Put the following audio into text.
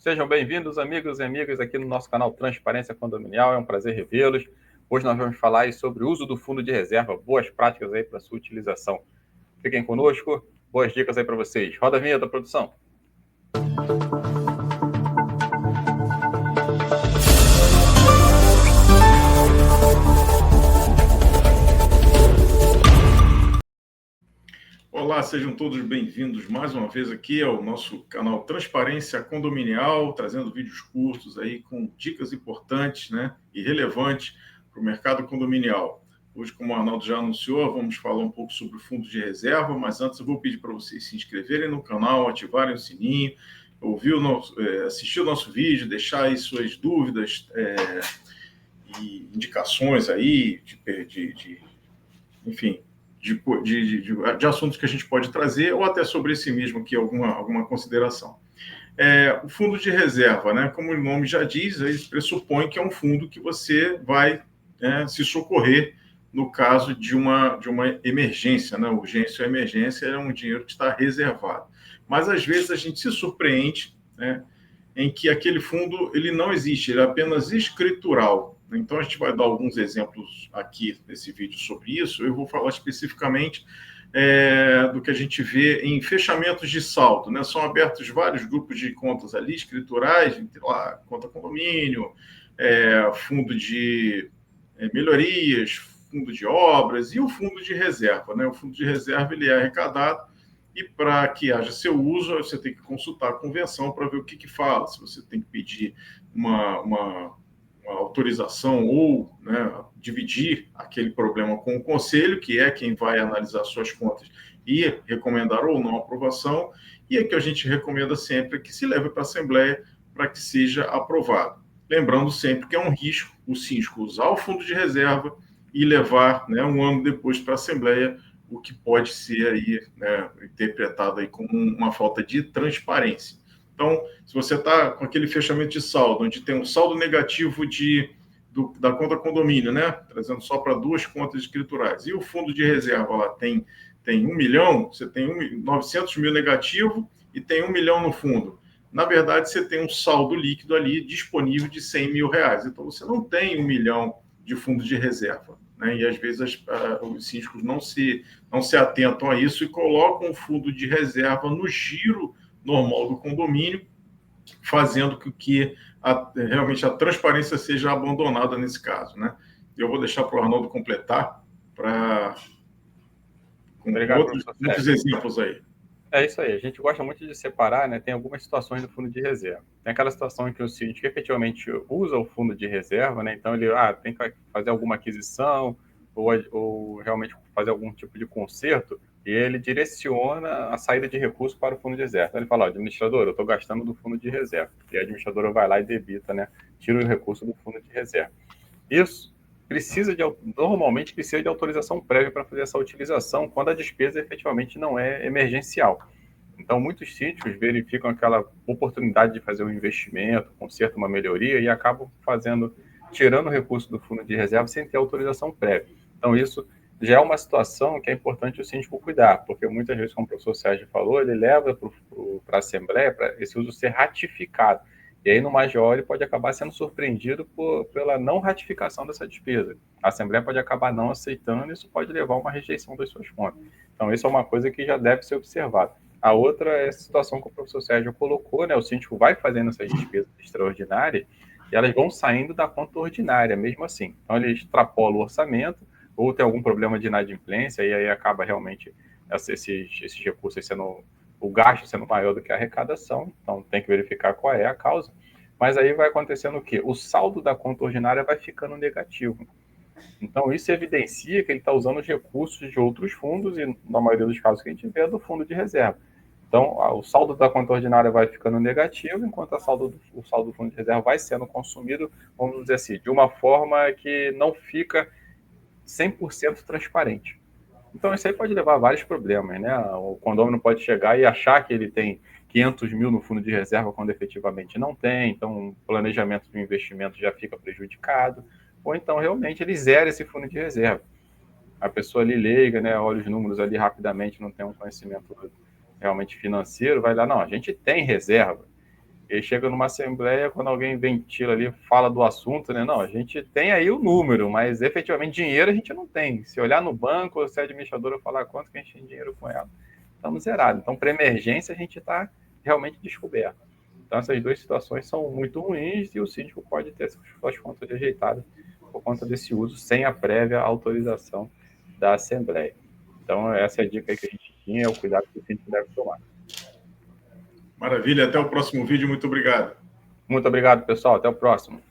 Sejam bem-vindos, amigos e amigas, aqui no nosso canal Transparência Condominial. É um prazer revê-los. Hoje nós vamos falar aí sobre o uso do fundo de reserva, boas práticas aí para sua utilização. Fiquem conosco, boas dicas aí para vocês. Roda a vinheta, produção. Olá, sejam todos bem-vindos mais uma vez aqui ao nosso canal Transparência Condominial, trazendo vídeos curtos aí com dicas importantes, né, e relevantes para o mercado condominial. Hoje, como o Arnaldo já anunciou, vamos falar um pouco sobre o fundo de reserva, mas antes eu vou pedir para vocês se inscreverem no canal, ativarem o sininho, assistir o nosso vídeo, deixar aí suas dúvidas e indicações aí, enfim, de assuntos que a gente pode trazer, ou até sobre esse mesmo aqui, alguma consideração. O fundo de reserva, né, como o nome já diz, ele pressupõe que é um fundo que você vai se socorrer no caso de uma emergência, né, urgência ou emergência, é um dinheiro que está reservado. Mas, às vezes, a gente se surpreende, né, em que aquele fundo ele não existe, ele é apenas escritural. Então, a gente vai dar alguns exemplos aqui nesse vídeo sobre isso. Eu vou falar especificamente do que a gente vê em fechamentos de saldo, né? São abertos vários grupos de contas ali, escriturais, lá, conta condomínio, fundo de melhorias, fundo de obras e o fundo de reserva, né? O fundo de reserva ele é arrecadado e para que haja seu uso, você tem que consultar a convenção para ver o que fala, se você tem que pedir uma autorização ou, né, dividir aquele problema com o conselho, que é quem vai analisar suas contas e recomendar ou não a aprovação, e é que a gente recomenda sempre que se leve para a Assembleia para que seja aprovado. Lembrando sempre que é um risco o síndico usar o fundo de reserva e levar, né, um ano depois para a Assembleia, o que pode ser aí, né, interpretado aí como uma falta de transparência. Então, se você está com aquele fechamento de saldo, onde tem um saldo negativo da conta condomínio, né, trazendo só para duas contas escriturais, e o fundo de reserva lá tem 1 milhão, você tem 900 mil negativo e tem 1 milhão no fundo. Na verdade, você tem um saldo líquido ali disponível de 100 mil reais. Então, você não tem 1 milhão de fundo de reserva, né? E às vezes os síndicos não se atentam a isso e colocam o fundo de reserva no giro normal do condomínio, fazendo com que realmente a transparência seja abandonada nesse caso, né? Eu vou deixar para o Arnaldo completar com outros exemplos aí. É isso aí, a gente gosta muito de separar, né? Tem algumas situações do fundo de reserva. Tem aquela situação em que o síndico efetivamente usa o fundo de reserva, né? Então ele tem que fazer alguma aquisição ou realmente fazer algum tipo de conserto e ele direciona a saída de recurso para o fundo de reserva. Então ele fala, administrador, eu estou gastando do fundo de reserva. E a administradora vai lá e debita, né? Tira o recurso do fundo de reserva. Isso normalmente precisa de autorização prévia para fazer essa utilização quando a despesa efetivamente não é emergencial. Então, muitos síndicos verificam aquela oportunidade de fazer um investimento, conserto, uma melhoria e acabam tirando o recurso do fundo de reserva sem ter autorização prévia. Então, isso já é uma situação que é importante o síndico cuidar, porque muitas vezes, como o professor Sérgio falou, ele leva para a Assembleia para esse uso ser ratificado. E aí, no major, ele pode acabar sendo surpreendido pela não ratificação dessa despesa. A Assembleia pode acabar não aceitando e isso pode levar a uma rejeição das suas contas. Então, isso é uma coisa que já deve ser observada. A outra é a situação que o professor Sérgio colocou, né? O síndico vai fazendo essas despesas extraordinárias e elas vão saindo da conta ordinária, mesmo assim. Então, ele extrapola o orçamento ou tem algum problema de inadimplência e aí acaba realmente esses recursos o gasto sendo maior do que a arrecadação, então tem que verificar qual é a causa. Mas aí vai acontecendo o quê? O saldo da conta ordinária vai ficando negativo. Então, isso evidencia que ele está usando os recursos de outros fundos e, na maioria dos casos que a gente vê, é do fundo de reserva. Então, o saldo da conta ordinária vai ficando negativo, enquanto o saldo do fundo de reserva vai sendo consumido, vamos dizer assim, de uma forma que não fica 100% transparente. Então, isso aí pode levar a vários problemas, né? O condomínio pode chegar e achar que ele tem 500 mil no fundo de reserva, quando efetivamente não tem. Então, o planejamento do investimento já fica prejudicado. Ou então, realmente, ele zera esse fundo de reserva. A pessoa ali leiga, né? Olha os números ali rapidamente, não tem um conhecimento realmente financeiro, vai lá, não, a gente tem reserva. E aí chega numa assembleia, quando alguém ventila ali, fala do assunto, né? Não, a gente tem aí o número, mas efetivamente dinheiro a gente não tem. Se olhar no banco, se a administradora falar quanto que a gente tem dinheiro com ela, estamos zerados. Então, para emergência, a gente está realmente descoberto. Então, essas duas situações são muito ruins e o síndico pode ter suas contas rejeitadas por conta desse uso sem a prévia autorização da Assembleia. Então, essa é a dica aí que a gente tinha, é o cuidado que o síndico deve tomar. Maravilha, até o próximo vídeo, muito obrigado. Muito obrigado, pessoal, até o próximo.